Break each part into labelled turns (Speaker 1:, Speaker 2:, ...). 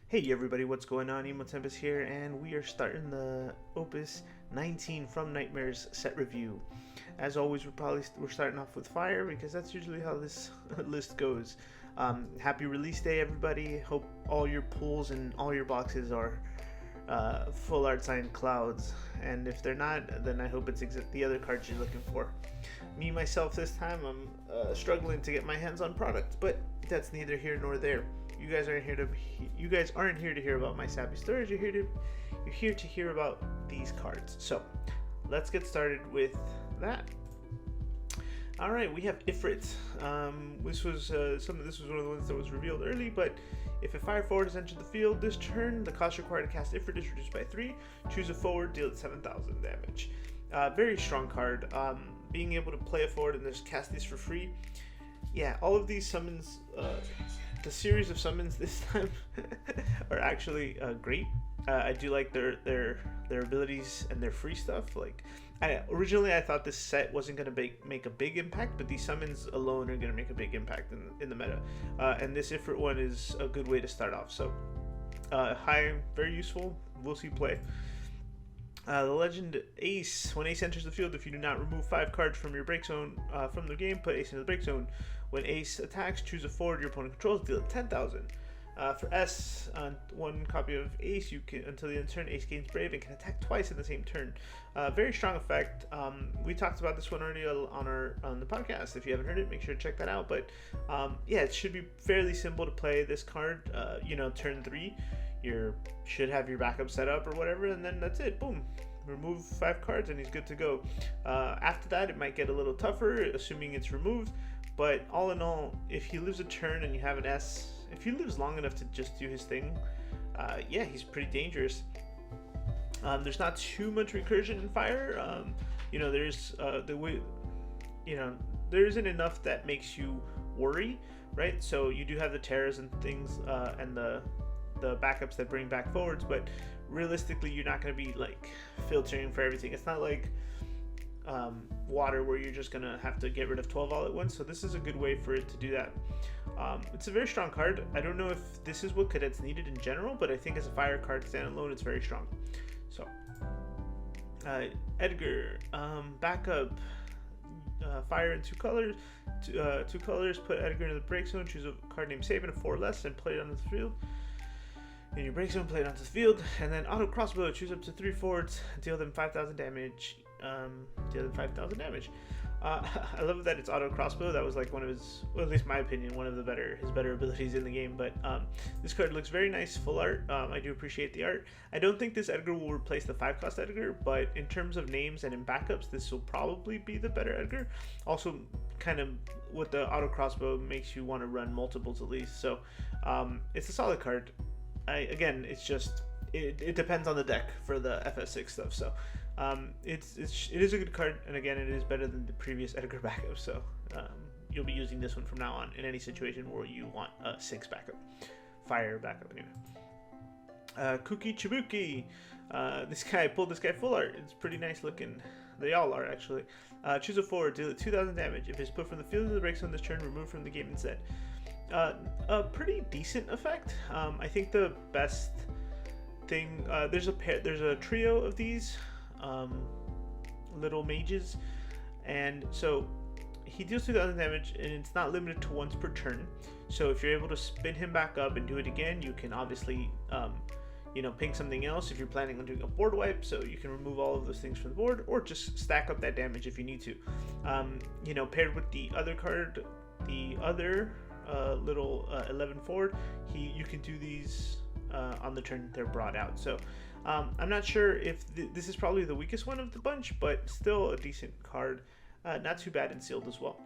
Speaker 1: Hey everybody, what's going on? Emo Tempest here, and we are starting the Opus 19 from Nightmares set review. As always, we're starting off with fire because that's usually how this list goes. Happy release day, everybody! Hope all your pulls and all your boxes are full art signed clouds, and if they're not, then I hope it's the other cards you're looking for. Me myself, this time I'm struggling to get my hands on product, but that's neither here nor there. You guys aren't here to hear about my sappy stories. You're here to hear about these cards. So let's get started with that. All right, we have Ifrit. This was one of the ones that was revealed early, but if a fire forward has entered the field this turn, the cost required to cast Ifrit is reduced by 3. Choose a forward, deal it 7,000 damage. Very strong card. Being able to play a forward and just cast these for free. Yeah, all of these summons, the series of summons this time are actually great. I do like their abilities and their free stuff. Like, originally I thought this set wasn't going to make a big impact, but these summons alone are going to make a big impact in the meta. And this Ifrit one is a good way to start off. So, high, very useful. We'll see play. The legend Ace. When Ace enters the field, if you do not remove 5 cards from your break zone from the game, put Ace into the break zone. When Ace attacks, choose a forward your opponent controls, deal it 10,000. For S, one copy of Ace, you can until the end of turn, Ace gains Brave and can attack twice in the same turn. Very strong effect. We talked about this one already on the podcast. If you haven't heard it, make sure to check that out. But yeah, it should be fairly simple to play this card. Turn 3. You should have your backup set up or whatever, and then that's it. Boom. Remove 5 cards and he's good to go. After that, it might get a little tougher, assuming it's removed. But all in all, if he lives a turn and you have an S, if he lives long enough to just do his thing, yeah, he's pretty dangerous. There's not too much recursion in fire. There's there isn't enough that makes you worry, right? So you do have the terrors and things, and the backups that bring back forwards, but realistically you're not going to be like filtering for everything. It's not like water where you're just going to have to get rid of 12 all at once, so this is a good way for it to do that. It's a very strong card. I don't know if this is what cadets needed in general, but I think as a fire card standalone it's very strong. So Edgar, backup, fire in 2 colors, two colors, put Edgar in the break zone, choose a card named Save and a 4 less and play it on the field. In your break zone, play it onto the field, and then auto crossbow. Choose up to 3 forwards, deal them 5,000 damage. I love that it's auto crossbow. That was like one of his, well, at least my opinion, one of his better abilities in the game. But this card looks very nice, full art. I do appreciate the art. I don't think this Edgar will replace the 5-cost Edgar, but in terms of names and in backups, this will probably be the better Edgar. Also, kind of with the auto crossbow makes you want to run multiples at least. So it's a solid card. It's just it depends on the deck for the FS6 stuff. So it is a good card, and again, it is better than the previous Edgar backup. So you'll be using this one from now on in any situation where you want a 6 backup, fire backup anyway. Kuki Chibuki. I pulled this guy full art. It's pretty nice looking. They all are actually. Choose a forward, deal it 2,000 damage. If it's put from the field to the break zone this turn, remove from the game instead. A pretty decent effect. I think the best thing, there's a trio of these little mages, and so he deals 2,000 damage, and it's not limited to once per turn. So if you're able to spin him back up and do it again, you can obviously ping something else if you're planning on doing a board wipe, so you can remove all of those things from the board, or just stack up that damage if you need to. Paired with the other card, the other little 11 forward, you can do these on the turn they're brought out. So I'm not sure if this is probably the weakest one of the bunch, but still a decent card. Not too bad in sealed as well.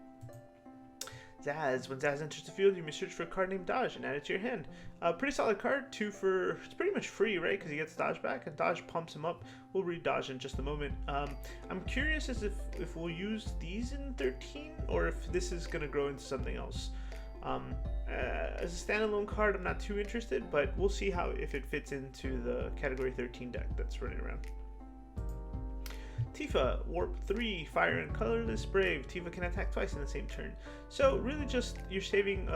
Speaker 1: Zaz. When Zaz enters the field, you may search for a card named Dodge and add it to your hand. Pretty solid card. 2 for, it's pretty much free, right? Because he gets Dodge back, and Dodge pumps him up. We'll read Dodge in just a moment. I'm curious as if we'll use these in 13, or if this is going to grow into something else. As a standalone card, I'm not too interested, but we'll see if it fits into the category 13 deck that's running around. Tifa, Warp 3, Fire and Colorless Brave. Tifa can attack twice in the same turn. So really just, you're saving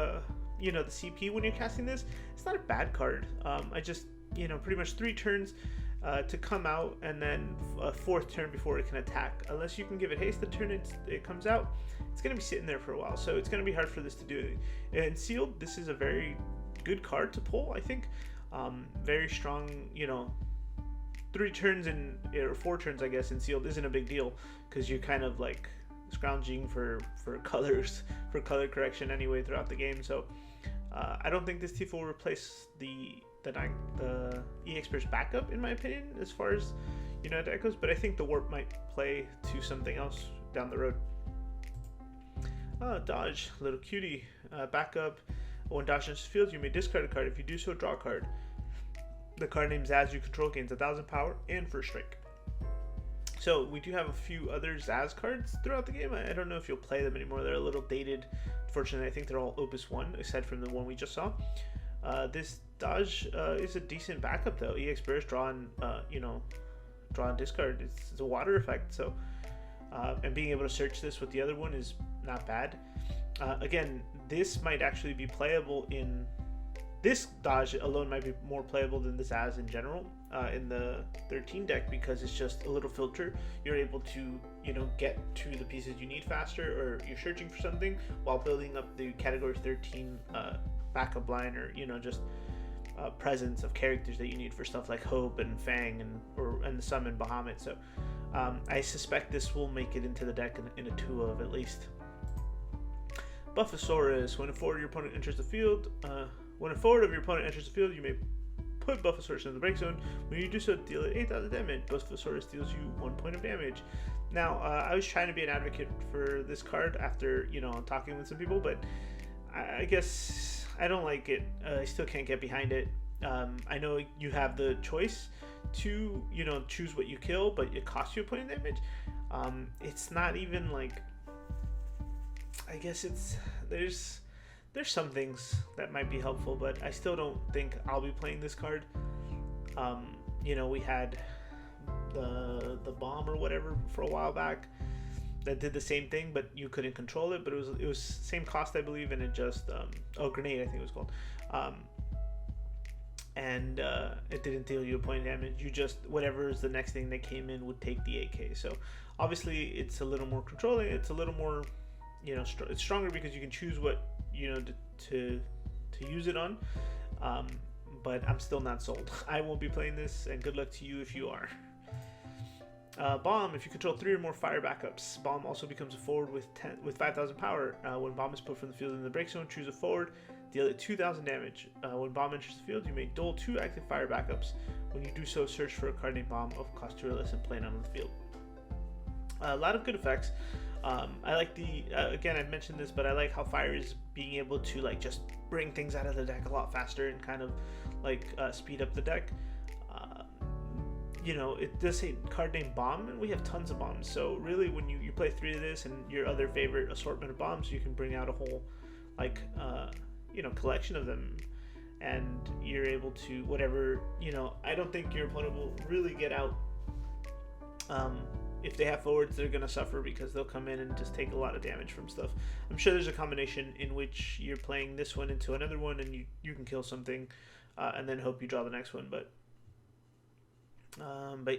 Speaker 1: the CP when you're casting this, it's not a bad card. I just, pretty much 3 turns to come out, and then a 4th turn before it can attack. Unless you can give it haste the turn it comes out, it's going to be sitting there for a while. So it's going to be hard for this to do anything. And sealed, this is a very good card to pull, I think. Very strong, 3 turns or 4 turns, I guess, in sealed isn't a big deal, because you're kind of like scrounging for colors, for color correction anyway throughout the game. So I don't think this Tifa will replace the EX backup, in my opinion, as far as that goes. But I think the warp might play to something else down the road. Dodge, little cutie, backup. When dodge enters the field, you may discard a card. If you do so, draw a card. The card named Zaz you control gains 1,000 power and first strike. So we do have a few other Zaz cards throughout the game. I don't know if you'll play them anymore. They're a little dated. Fortunately, I think they're all Opus 1, aside from the one we just saw. This dodge is a decent backup though. EX burst, draw and discard. It's a water effect. So and being able to search this with the other one is not bad. Again, this might actually be playable in this dodge alone, might be more playable than this Zaz in general in the 13 deck, because it's just a little filter. You're able to get to the pieces you need faster, or you're searching for something while building up the category 13 backup line, or just presence of characters that you need for stuff like Hope and Fang and the summon Bahamut. So I suspect this will make it into the deck in a 2 of at least. Buffosaurus. When a forward of your opponent enters the field, you may put Buffosaurus in the break zone. When you do so, deal it 8,000 damage. Buffosaurus deals you 1 point of damage. Now, I was trying to be an advocate for this card after talking with some people, but I guess I don't like it. I still can't get behind it. I know you have the choice to choose what you kill, but it costs you a point of damage. It's not even like, I guess there's some things that might be helpful, but I still don't think I'll be playing this card. We had the bomb or whatever for a while back that did the same thing, but you couldn't control it, but it was same cost, I believe, and it just grenade, I think it was called, and it didn't deal you a point of damage. You just, whatever is the next thing that came in would take the AK. So obviously it's a little more controlling, it's a little more it's stronger because you can choose what to use it on, but I'm still not sold. I won't be playing this, and good luck to you if you are. Bomb. If you control 3 or more fire backups, Bomb also becomes a forward with 5,000 power. When Bomb is put from the field in the break zone, choose a forward, deal it 2,000 damage. When Bomb enters the field, you may duel 2 active fire backups. When you do so, search for a card named Bomb of cost 2 or less and play it on the field. A lot of good effects. I like again, I've mentioned this, but I like how fire is being able to just bring things out of the deck a lot faster and kind of speed up the deck. It does say card named Bomb, and we have tons of bombs. So really, when you play 3 of this and your other favorite assortment of bombs, you can bring out a whole collection of them, and you're able to whatever. I don't think your opponent will really get out. If they have forwards, they're going to suffer because they'll come in and just take a lot of damage from stuff. I'm sure there's a combination in which you're playing this one into another one, and you can kill something and then hope you draw the next one. But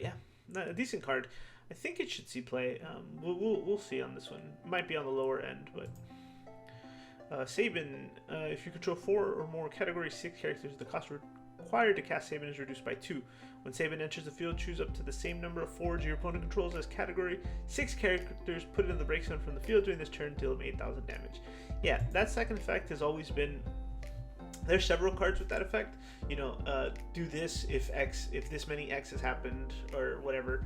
Speaker 1: yeah, a decent card. I think it should see play. We'll see on this one. It might be on the lower end, but Sabin. If you control 4 or more Category 6 characters, the cost required to cast Sabin is reduced by 2. When Sabin enters the field, choose up to the same number of forwards your opponent controls as Category 6 characters, put it in the break zone from the field during this turn, deal them 8,000 damage. Yeah, that second effect has always been... There's several cards with that effect. Do this if this many X's happened or whatever.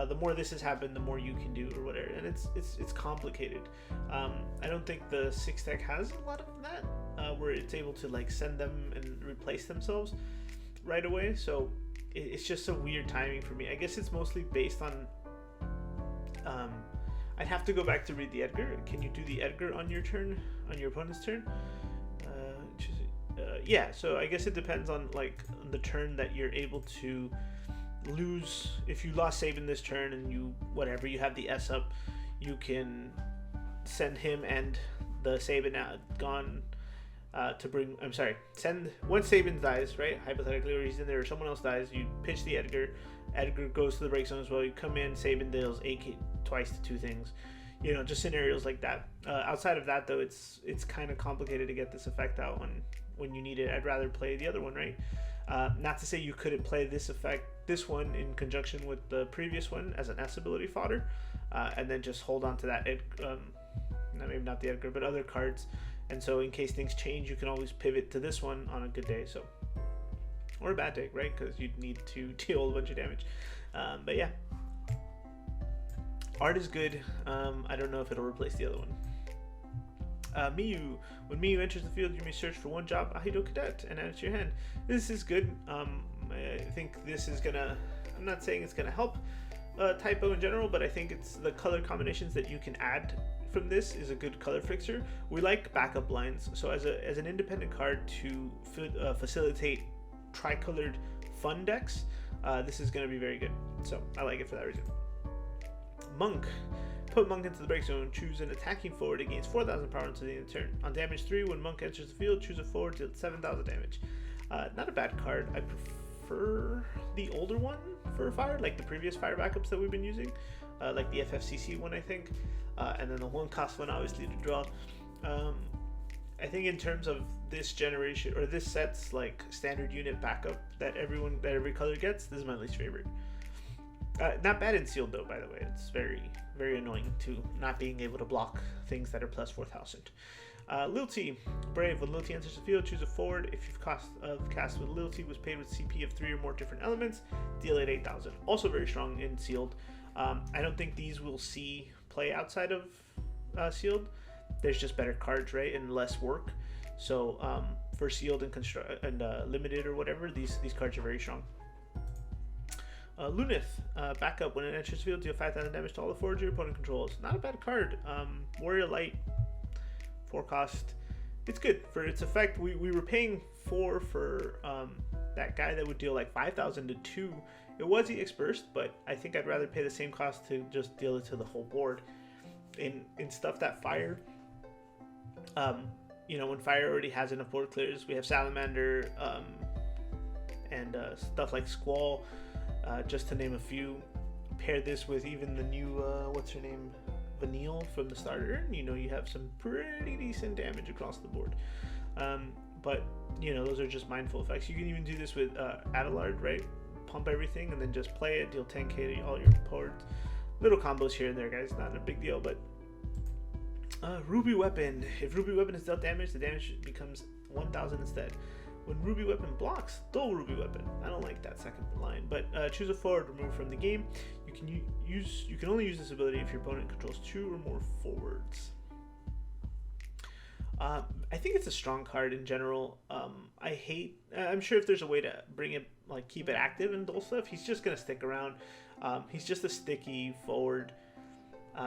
Speaker 1: The more this has happened, the more you can do or whatever. And it's complicated. I don't think the 6 deck has a lot of that, where it's able to send them and replace themselves right away. So it's just a weird timing for me. I guess it's mostly based on... I'd have to go back to read the Edgar. Can you do the Edgar on your turn, on your opponent's turn? Yeah, so I guess it depends on the turn that you're able to lose. If you lost Sabin this turn and you have the S up, you can send him and the Sabin out gone to bring. I'm sorry. Send once Saban dies, right? Hypothetically, or he's in there, or someone else dies. You pitch the Edgar. Edgar goes to the break zone as well. You come in. Saban deals 8 twice to 2 things. You know, just scenarios like that. Outside of that, though, it's kind of complicated to get this effect out when you need it. I'd rather play the other one, right? Not to say you couldn't play this one in conjunction with the previous one as an S ability fodder, and then just hold on to that. Maybe not the Edgar, but other cards. And so in case things change, you can always pivot to this one on a good day. So, or a bad day, right? Because you'd need to deal a bunch of damage. But yeah, art is good. I don't know if it'll replace the other one. Miyu. When Miyu enters the field, you may search for one job Aikido Cadet and add it to your hand. This is good. I think this is gonna. I'm not saying it's gonna help typo in general, but I think it's the color combinations that you can add from this is a good color fixer. We like backup lines, so as an independent card to facilitate tricolored fun decks, this is going to be very good. So I like it for that reason. Monk. Put Monk into the break zone. Choose an attacking forward. It gains 4,000 power until the end of the turn. On damage 3, when Monk enters the field, choose a forward to 7,000 damage. Not a bad card. I prefer the older one for fire, like the previous fire backups that we've been using, like the FFCC one, I think. And then the 1-cost one, obviously, to draw. I think in terms of this generation, or this set's like standard unit backup that every color gets, this is my least favorite. Not bad in sealed though, by the way. It's very, very annoying to not being able to block things that are plus 4,000. Lilty. Brave. When Lilty enters the field, choose a forward. If your cost of cast with Lilty was paid with CP of 3 or more different elements, deal it 8,000. Also very strong in sealed. I don't think these will see play outside of sealed. There's just better cards, right, and less work. So for sealed and limited or whatever, these cards are very strong. Lunith, backup. When it enters the field, deal 5,000 damage to all the forwards your opponent controls. Not a bad card. Warrior Light, 4-cost. It's good for its effect. We were paying 4 for that guy that would deal like 5,000 to 2. It was EX burst, but I think I'd rather pay the same cost to just deal it to the whole board. In stuff that fire, you know, when fire already has enough board clears, we have Salamander, and stuff like Squall, just to name a few. Pair this with even the new, what's her name, Vanille from the starter, and you know you have some pretty decent damage across the board. But you know, those are just mindful effects. You can even do this with Adelard, right? Pump everything and then just play it, deal 10k to all your boards. Little combos here and there, guys, not a big deal. But Ruby Weapon. If Ruby Weapon is dealt damage, the damage becomes 1,000 instead. When Ruby Weapon blocks, dull Ruby Weapon. I don't like that second line, but choose a forward removed from the game. You can only use this ability if your opponent controls 2 or more forwards. I think it's a strong card in general. I'm sure if there's a way to bring it, like keep it active and dull stuff, he's just gonna stick around. He's just a sticky forward.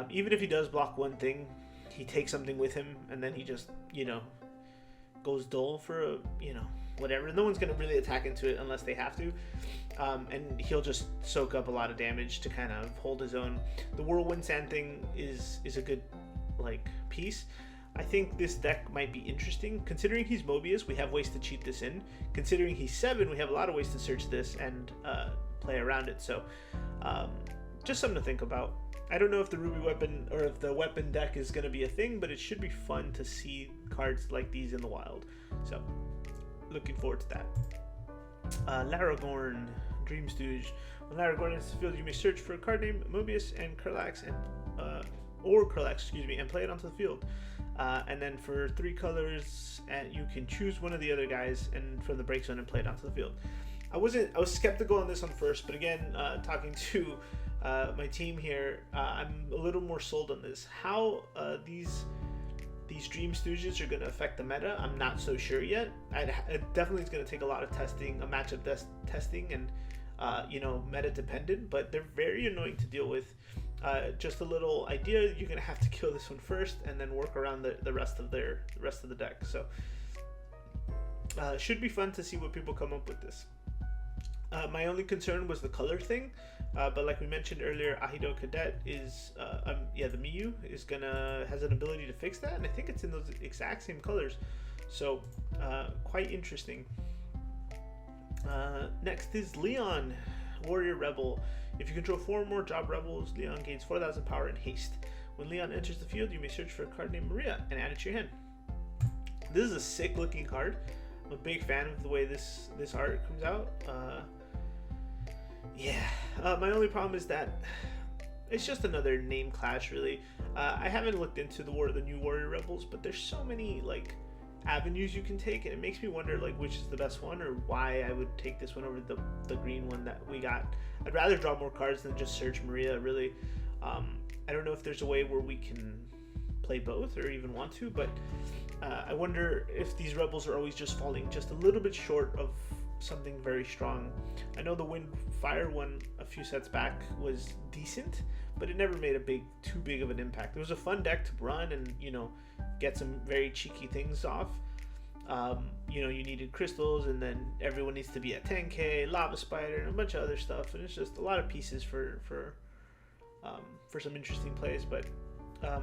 Speaker 1: Even if he does block one thing, he takes something with him, and then he just, you know, goes dull for whatever. No one's gonna really attack into it unless they have to, and he'll just soak up a lot of damage to kind of hold his own. The Whirlwind Sand thing is a good piece. I think this deck might be interesting. Considering he's Mobius, we have ways to cheat this in. Considering he's 7, we have a lot of ways to search this and play around it. So just something to think about. I don't know if the Ruby Weapon or if the weapon deck is going to be a thing, but it should be fun to see cards like these in the wild. So looking forward to that. Laragorn, Dream Stooge. When Laragorn enters the field, you may search for a card named Mobius and Kurlax and play it onto the field. And then for 3 colors, and you can choose one of the other guys and from the break zone and play it onto the field. I was skeptical on this one first, but again, talking to my team here, I'm a little more sold on this. How these Dream Stooges are going to affect the meta, I'm not so sure yet. It definitely is going to take a lot of testing, a matchup testing, and meta dependent. But they're very annoying to deal with. Just a little idea: you're going to have to kill this one first, and then work around the rest of the deck. So should be fun to see what people come up with this. My only concern was the color thing, but like we mentioned earlier, Aikido Cadet is, the Miyu has an ability to fix that, and I think it's in those exact same colors. So quite interesting. Next is Leon, Warrior Rebel. If you control 4 or more job rebels, Leon gains 4,000 power and haste. When Leon enters the field, you may search for a card named Maria and add it to your hand. This is a sick looking card. I'm a big fan of the way this art comes out. My only problem is that it's just another name clash, really. I haven't looked into the new Warrior Rebels, but there's so many like avenues you can take, and it makes me wonder like which is the best one, or why I would take this one over the green one that we got. I'd rather draw more cards than just search Maria, really. I don't know if there's a way where we can play both or even want to, but I wonder if these rebels are always just falling just a little bit short of something very strong. I know the Wind Fire one a few sets back was decent, but it never made too big of an impact. It was a fun deck to run and, you know, get some very cheeky things off. You know, you needed crystals, and then everyone needs to be at 10k, Lava Spider, and a bunch of other stuff, and it's just a lot of pieces for some interesting plays. But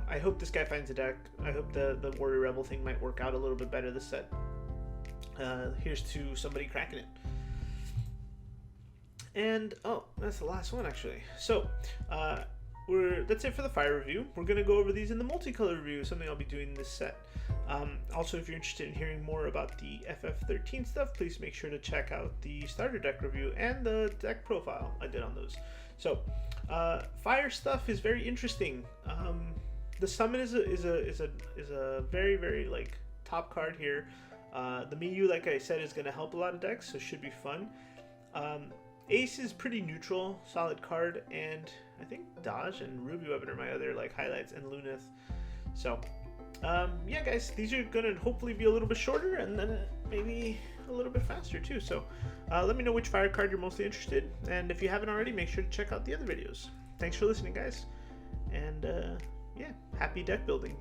Speaker 1: I hope this guy finds a deck. I hope the Warrior Rebel thing might work out a little bit better this set. Here's to somebody cracking it. And oh, that's the last one actually. So that's it for the fire review. We're gonna go over these in the multicolor review, something I'll be doing this set. Also, if you're interested in hearing more about the FF13 stuff, please make sure to check out the starter deck review and the deck profile I did on those. So fire stuff is very interesting. The summon is a very, very like top card here. The Miyu, like I said, is going to help a lot of decks, so should be fun. Ace is pretty neutral, solid card, and I think Dodge and Ruby Weapon are my other like highlights, and Luneth. So yeah, guys, these are going to hopefully be a little bit shorter, and then maybe a little bit faster too. So let me know which fire card you're mostly interested, and if you haven't already, make sure to check out the other videos. Thanks for listening, guys, and yeah, happy deck building.